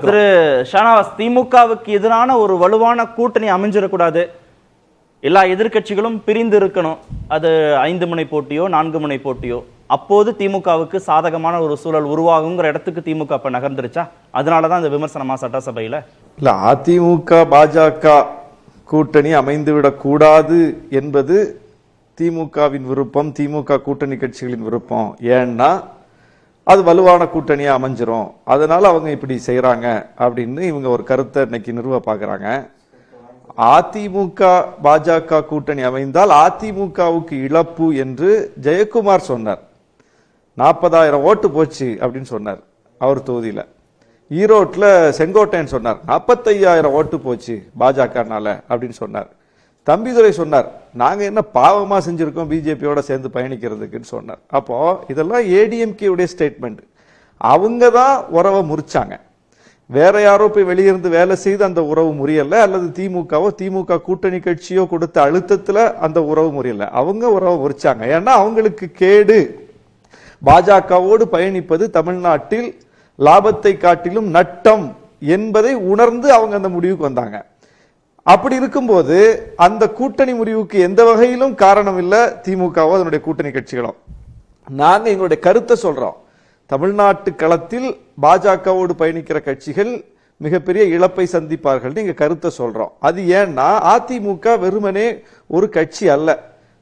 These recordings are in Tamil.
திரு ஷானவாஸ், திமுகவுக்கு எதிரான ஒரு வலுவான கூட்டணி அமைஞ்சிடக்கூடாது, எல்லா எதிர்கட்சிகளும் பிரிந்து இருக்கணும், அது 5 முனை போட்டியோ 4 முனை போட்டியோ, அப்போது திமுகவுக்கு சாதகமான ஒரு சூழல் உருவாகுங்கிற இடத்துக்கு திமுக இப்ப நகர்ந்துருச்சா? அதனாலதான் இந்த விமர்சனமா சட்டசபையில? இல்ல, அதிமுக பாஜக கூட்டணி அமைந்துவிடக் கூடாது என்பது திமுகவின் விருப்பம், திமுக கூட்டணி கட்சிகளின் விருப்பம். ஏன்னா அது வலுவான கூட்டணியா அமைஞ்சிரும், அதனால அவங்க இப்படி செய்யறாங்க அப்படின்னு இவங்க ஒரு கருத்தை இன்னைக்கு நிறுவ பாக்குறாங்க. அதிமுக பாஜக கூட்டணி அமைந்தால் அதிமுகவுக்கு இழப்பு என்று ஜெயக்குமார் சொன்னார். 40,000 ஓட்டு போச்சு அப்படின்னு சொன்னார் அவர் தொகுதியில. ஈரோட்ல செங்கோட்டையன் சொன்னார் 45,000 ஓட்டு போச்சு பாஜகனால அப்படின்னு சொன்னார். தம்பிதுரை சொன்னார் நாங்க என்ன பாவமா செஞ்சிருக்கோம் பிஜேபியோட சேர்ந்து பயணிக்கிறதுக்குன்னு சொன்னார். அப்போ இதெல்லாம் ஏடிஎம்கே உடைய ஸ்டேட்மெண்ட். அவங்க தான் உறவை முறிச்சாங்க. வேற யாரோ போய் வெளியிருந்து வேலை செய்து அந்த உறவு முறியல, அல்லது திமுகவோ திமுக கூட்டணி கட்சியோ கொடுத்த அழுத்தத்துல அந்த உறவு முறியல, அவங்க உறவை முறிச்சாங்க. ஏன்னா அவங்களுக்கு கேடு, பாஜகவோடு பயணிப்பது தமிழ்நாட்டில் லாபத்தை காட்டிலும் நட்டம் என்பதை உணர்ந்து அவங்க அந்த முடிவுக்கு வந்தாங்க. அப்படி இருக்கும்போது அந்த கூட்டணி முடிவுக்கு எந்த வகையிலும் காரணம் இல்ல திமுகவோ அதனுடைய கூட்டணி கட்சிகளும். நாங்க எங்களுடைய கருத்தை சொல்றோம். தமிழ்நாட்டு களத்தில் பாஜகவோடு பயணிக்கிற கட்சிகள் மிகப்பெரிய இழப்பை சந்திப்பார்கள் எங்க கருத்தை சொல்றோம். அது ஏன்னா அதிமுக வெறுமனே ஒரு கட்சி அல்ல,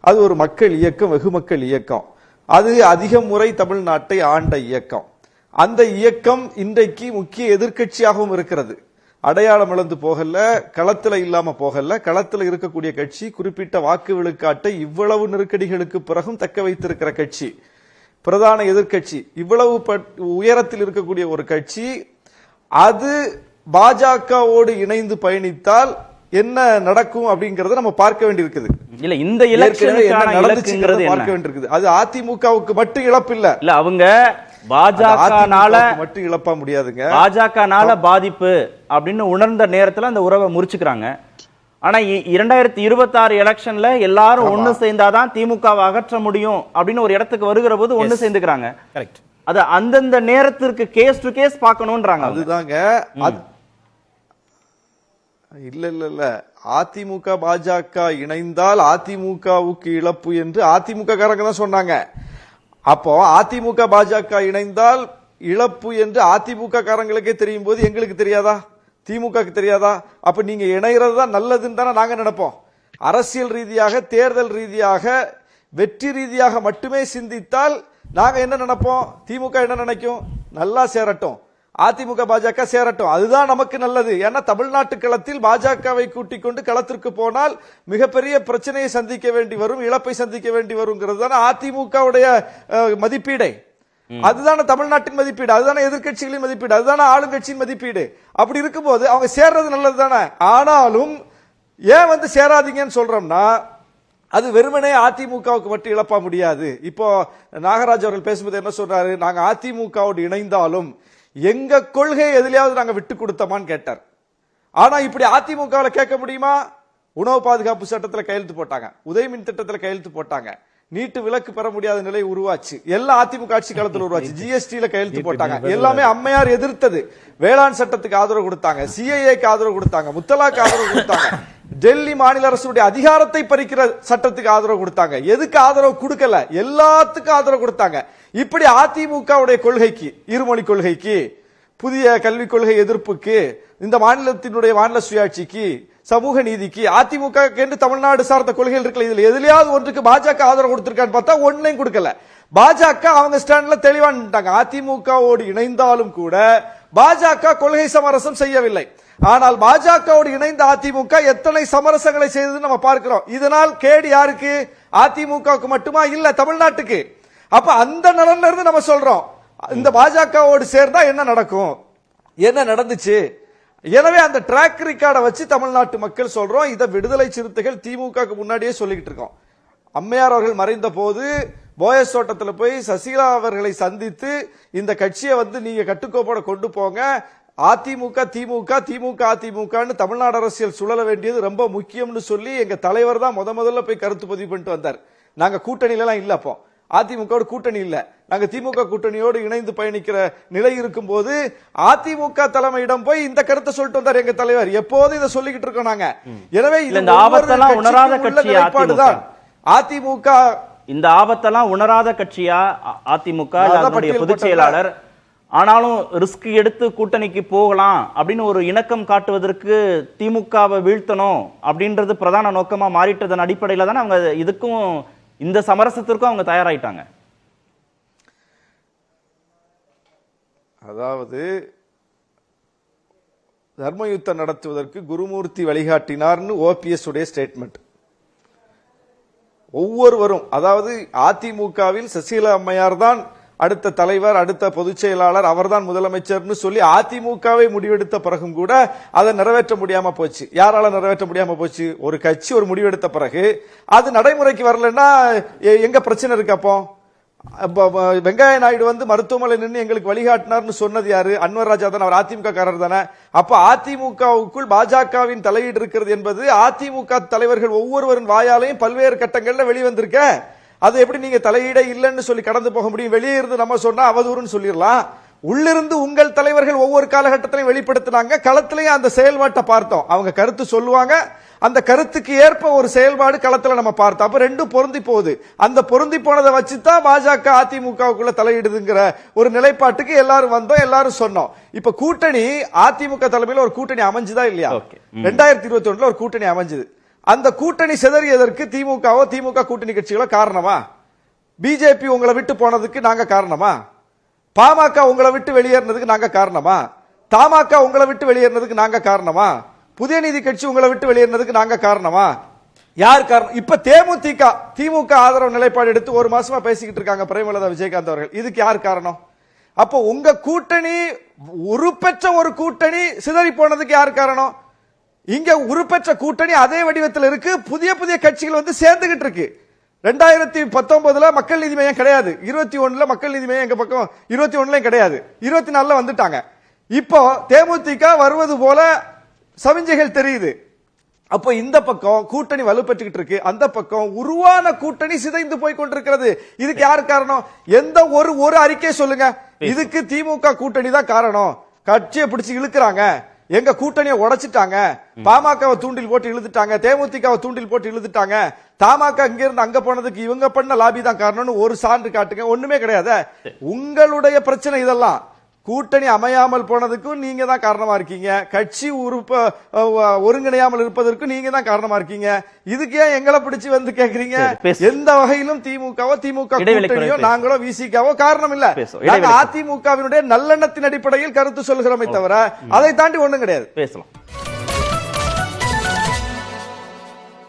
அது ஒரு மக்கள் இயக்கம், வெகு மக்கள் இயக்கம். அது அதிக முறை தமிழ்நாட்டை ஆண்ட இயக்கம். அந்த இயக்கம் இன்றைக்கு முக்கிய எதிர்கட்சியாகவும் இருக்கிறது. அடையாளம் இழந்து போகல, களத்துல இல்லாம போகல. களத்துல இருக்கக்கூடிய கட்சி குறிப்பிட்ட வாக்கு விழுக்காட்டை இவ்வளவு நெருக்கடிகளுக்கு பிறகும் தக்க வைத்திருக்கிற கட்சி, பிரதான எதிர்கட்சி, இவ்வளவு உயரத்தில் இருக்கக்கூடிய ஒரு கட்சி. அது பாஜகவோடு இணைந்து பயணித்தால் என்ன நடக்கும் அப்படிங்கறத நம்ம பார்க்க வேண்டியிருக்குது. இல்ல, இந்த எலெக்ஷனுக்கான இலக்குங்கிறது பார்க்க வேண்டியிருக்குது. அது அதிமுகவுக்கு மட்டும் இழப்பு இல்ல, இல்ல அவங்க பாஜகனால மட்டும் இழப்பா முடியாதுங்க. பாஜகனால பாதிப்பு அப்படின்னு உணர்ந்த நேரத்துல அந்த உறவை முறிச்சுக்கிறாங்க. ஆனா 2026 எலெக்ஷன்ல எல்லாரும் ஒண்ணு சேர்ந்தாதான் திமுகவை அகற்ற முடியும் அப்படின்னு ஒரு இடத்துக்கு வருகிற போது ஒண்ணு சேர்ந்துக்கிறாங்க. கரெக்ட். அது அந்தந்த நேரத்திற்கு கேஸ் டு கேஸ் பார்க்கணும்ன்றாங்க. அதுதாங்க. இல்ல இல்ல இல்ல, அதிமுக பாஜக இணைந்தால் அதிமுகவுக்கு இழப்பு என்று அதிமுக காரங்க தான் சொன்னாங்க. அப்போ அதிமுக பாஜக இணைந்தால் இழப்பு என்று அதிமுக காரங்களுக்கே தெரியும் போது எங்களுக்கு தெரியாதா, திமுகக்கு தெரியாதா? அப்ப நீங்க இணைகிறது தான் நல்லதுன்னு தானே நாங்க நினைப்போம். அரசியல் ரீதியாக, தேர்தல் ரீதியாக, வெற்றி ரீதியாக மட்டுமே சிந்தித்தால் நாங்க என்ன நினைப்போம்? திமுக என்ன நினைக்கும்? நல்லா சேரட்டும், அதிமுக பாஜக சேரட்டும், அதுதான் நமக்கு நல்லது. ஏன்னா தமிழ்நாட்டு களத்தில் பாஜகவை கூட்டிக் கொண்டு களத்திற்கு போனால் மிகப்பெரிய பிரச்சனையை சந்திக்க வேண்டி வரும், இழப்பை சந்திக்க வேண்டி வருங்கிறது தானே அதிமுகவுடைய மதிப்பீடை. அதுதானே தமிழ்நாட்டின் மதிப்பீடு, அதுதானே எதிர்கட்சிகளின் மதிப்பீடு, அதுதானே ஆளுங்கட்சியின் மதிப்பீடு. அப்படி இருக்கும்போது அவங்க சேர்றது நல்லது தானே. ஆனாலும் ஏன் சேராதீங்கன்னு சொல்றோம்னா, அது வெறுமனே அதிமுகவுக்கு மட்டும் இழப்பா முடியாது. இப்போ நாகராஜ் அவர்கள் பேசும்போது என்ன சொல்றாரு, நாங்க அதிமுகவோடு இணைந்தாலும் எங்க கொள்கை எதிலையாவது நாங்க விட்டு கொடுத்தோமான்னு கேட்டார். ஆனா இப்படி அதிமுகவில் கேட்க முடியுமா? உணவு பாதுகாப்பு சட்டத்தில் கையெழுத்து போட்டாங்க, உதயமின் திட்டத்தில் கையெழுத்து போட்டாங்க, நீட்டு விலக்கு பெற முடியாத நிலை உருவாச்சு, எல்லாம் அதிமுக ஆட்சி காலத்தில் உருவாச்சு, ஜிஎஸ்டில கையெழுத்து போட்டாங்க, எல்லாமே அம்மையார் எதிர்த்தது. வேளாண் சட்டத்துக்கு ஆதரவு கொடுத்தாங்க, சிஏஏக்கு ஆதரவு கொடுத்தாங்க, முத்தலாக்கு ஆதரவு கொடுத்தாங்க, டெல்லி மாநில அரசுடைய அதிகாரத்தை பறிக்கிற சட்டத்துக்கு ஆதரவு கொடுத்தாங்க. எதுக்கு ஆதரவு கொடுக்கல? எல்லாத்துக்கும் ஆதரவு கொடுத்தாங்க. இப்படி அதிமுகவுடைய கொள்கைக்கு, இருமொழி கொள்கைக்கு, புதிய கல்விக் கொள்கை எதிர்ப்புக்கு, இந்த மாநிலத்தினுடைய மாநில சுயாட்சிக்கு, சமூக நீதிக்கு, அதிமுக என்று தமிழ்நாடு சார்ந்த கொள்கைகள் இருக்கல, இதுல எதிலையாவது ஒன்றுக்கு பாஜக ஆதரவு கொடுத்திருக்கான்னு பார்த்தா ஒன்னையும் கொடுக்கல. பாஜக அவங்க ஸ்டாண்ட்ல தெளிவா நின்னுட்டாங்க. அதிமுகவோடு இணைந்தாலும் கூட பாஜக கொள்கை சமரசம் செய்யவில்லை. ஆனால் பாஜகவோடு இணைந்த அதிமுக எத்தனை சமரசங்களை செய்தது நம்ம பார்க்கிறோம். இதனால் கேடு யாருக்கு? அதிமுகவுக்கு மட்டுமா? இல்ல, தமிழ்நாட்டுக்கு. அப்ப அந்த நலன்ல இருந்து நம்ம சொல்றோம், இந்த பாஜகவோடு சேர்ந்தா என்ன நடக்கும், என்ன நடந்துச்சு. எனவே அந்த ட்ராக் ரெக்கார்டை வச்சு தமிழ்நாட்டு மக்கள் சொல்றோம். இதை விடுதலை சிறுத்தைகள் திமுக முன்னாடியே சொல்லிக்கிட்டு இருக்கோம். அம்மையார் அவர்கள் மறைந்த போது போயஸ் தோட்டத்தில் போய் சசிகலா அவர்களை சந்தித்து இந்த கட்சியை நீங்க கட்டுக்கோப்போட கொண்டு போங்க, அதிமுக திமுக திமுக அதிமுக தமிழ்நாடு அரசியல் சுழல வேண்டியது ரொம்ப முக்கியம்னு சொல்லி எங்க தலைவர் தான் முதல்ல போய் கருத்து பதிவு பண்ணிட்டு வந்தார். நாங்க கூட்டணியில எல்லாம் இல்ல. அப்போ அதிமுக கூட்டணி இல்ல. நாங்க திமுக கூட்டணியோடு இணைந்து பயணிக்கிற நிலை இருக்கும் போது அதிமுக தலைமையிடம் போய் இந்த கருத்தை சொல்லிட்டு வந்தார் எங்க தலைவர். எப்போதும் இதை சொல்லிக்கிட்டு இருக்கோம் நாங்க. எனவே இந்த ஆபத்தெல்லாம் உணராத கட்சி அதிமுக. இந்த ஆபத்தெல்லாம் உணராத கட்சியா அதிமுக அதனுடைய பொதுச் செயலாளர்? ஆனாலும் ரிஸ்க் எடுத்து கூட்டணிக்கு போகலாம் அப்படின்னு ஒரு இணக்கம் காட்டுவதற்கு திமுகவை வீழ்த்தணும் அப்படின்றது பிரதான நோக்கமா மாறிட்டதன் அடிப்படையில தானே அவங்க இதுக்கும் இந்த சமரசத்திற்கும் அவங்க தயாராயிட்டாங்க. அதாவது தர்மயுத்தம் நடத்துவதற்கு குருமூர்த்தி வழிகாட்டினார்னு ஓபிஎஸ் உடைய ஸ்டேட்மெண்ட். ஒவ்வொருவரும், அதாவது அதிமுகவில் சசிகலா அம்மையார் தான் அடுத்த தலைவர், அடுத்த பொதுச் செயலாளர், அவர்தான் முதலமைச்சர்னு சொல்லி அதிமுகவை முடிவெடுத்த பிறகும் கூட அதை நிறைவேற்ற முடியாம போச்சு. யாரால நிறைவேற்ற முடியாம போச்சு? ஒரு கட்சி ஒரு முடிவெடுத்த பிறகு அது நடைமுறைக்கு வரலன்னா எங்க பிரச்சனை இருக்கு? அப்போ வெங்கைய நாயுடு மருத்துவமனை நின்று எங்களுக்கு வழிகாட்டினார்னு சொன்னது யாரு? அன்வர் ராஜா தான். அவர் அதிமுக காரர் தானே. அப்ப அதிமுகவுக்குள் பாஜகவின் தலையீடு இருக்கிறது என்பது அதிமுக தலைவர்கள் ஒவ்வொருவரின் வாயாலையும் பல்வேறு கட்டங்கள்ல வெளிவந்திருக்க. அது எப்படி நீங்க தலையீடே இல்லைன்னு சொல்லி கடந்து போக முடியும்? வெளியே இருந்து நம்ம சொன்னா அவதூறுன்னு சொல்லிடலாம். உள்ளிருந்து உங்கள் தலைவர்கள் ஒவ்வொரு காலகட்டத்திலையும் வெளிப்படுத்தினாங்க. களத்திலையும் அந்த செயல்பாட்டை பார்த்தோம். அவங்க கருத்து சொல்லுவாங்க, அந்த கருத்துக்கு ஏற்ப ஒரு செயல்பாடு களத்துல நம்ம பார்த்தோம். அப்ப ரெண்டும் பொருந்தி போகுது. அந்த பொருந்தி போனதை வச்சுதான் பாஜக அதிமுகவுக்குள்ள தலையிடுதுங்கிற ஒரு நிலைப்பாட்டுக்கு எல்லாரும் வந்தோம், எல்லாரும் சொன்னோம். இப்ப கூட்டணி அதிமுக தலைமையில ஒரு கூட்டணி அமைஞ்சுதா இல்லையா? 2021 ஒரு கூட்டணி அமைஞ்சது. அந்த கூட்டணி சிதறியதற்கு திமுகவோ திமுக கூட்டணி கட்சிகளோ காரணமா? பிஜேபி உங்களை விட்டு போனதுக்கு நாங்க காரணமா? பாமக உங்களை விட்டு வெளியேறினதுக்கு நாங்க காரணமா? தமாக உங்களை விட்டு வெளியேறினதுக்கு நாங்க காரணமா? புதிய நீதி கட்சி உங்களை விட்டு வெளியேறினதுக்கு நாங்க காரணமா? யார் காரணம்? இப்ப தேமுதிக திமுக ஆதரவு நிலைப்பாடு எடுத்து ஒரு மாசமா பேசிக்கிட்டு இருக்காங்க பிரேமலதா விஜயகாந்த் அவர்கள். இதுக்கு யார் காரணம்? அப்போ உங்க கூட்டணி உருப்பெற்ற ஒரு கூட்டணி சிதறி போனதுக்கு யார் காரணம்? இங்க உருப்பெற்ற கூட்டணி அதே வடிவத்தில் இருக்கு. புதிய புதிய கட்சிகள் சேர்ந்துகிட்டு இருக்கு. 2019 மக்கள் நீதி மையம் கிடையாது, 21 மக்கள் நீதி மையம் எங்க பக்கம் 21 கிடையாது, 24 வந்துட்டாங்க. இப்போ தேமுதிக வருவது போல சமிஞ்சைகள் தெரியுது. அப்போ இந்த பக்கம் கூட்டணி வலுப்பெற்றுக்கிட்டு இருக்கு, அந்த பக்கம் உருவான கூட்டணி சிதைந்து போய் கொண்டிருக்கிறது. இதுக்கு யார் காரணம்? எந்த ஒரு அறிக்கை சொல்லுங்க. இதுக்கு திமுக கூட்டணி தான் காரணம். கட்சியை பிடிச்சு இழுக்கிறாங்க, எங்க கூட்டணியை உடைச்சிட்டாங்க, பாமகவை தூண்டில் போட்டு இழுத்துட்டாங்க, தேமுதிகவை தூண்டில் போட்டு இழுத்துட்டாங்க, தமாக இங்க இருந்து அங்க போனதுக்கு இவங்க பண்ண லாபி தான் காரணம்னு ஒரு சான்று காட்டுங்க. ஒண்ணுமே கிடையாது. உங்களுடைய பிரச்சனை இதெல்லாம். கூட்டணி அமையாமல் போனதுக்கும் நீங்க தான் காரணமா இருக்கீங்க. கட்சி ஒருங்கிணையாமல் இருப்பதற்கும் நீங்க தான் காரணமா இருக்கீங்க. இதுக்கு ஏன் எங்களை பிடிச்சு கேக்குறீங்க? எந்த வகையிலும் திமுகவோ திமுக கூட்டணியோ நாங்களோ விசிகாவோ காரணம் இல்ல. அதிமுகவினுடைய நல்லெண்ணத்தின் அடிப்படையில் கருத்து சொல்கிறோமே தவிர அதை தாண்டி ஒண்ணும் கிடையாது. பேசலாம்.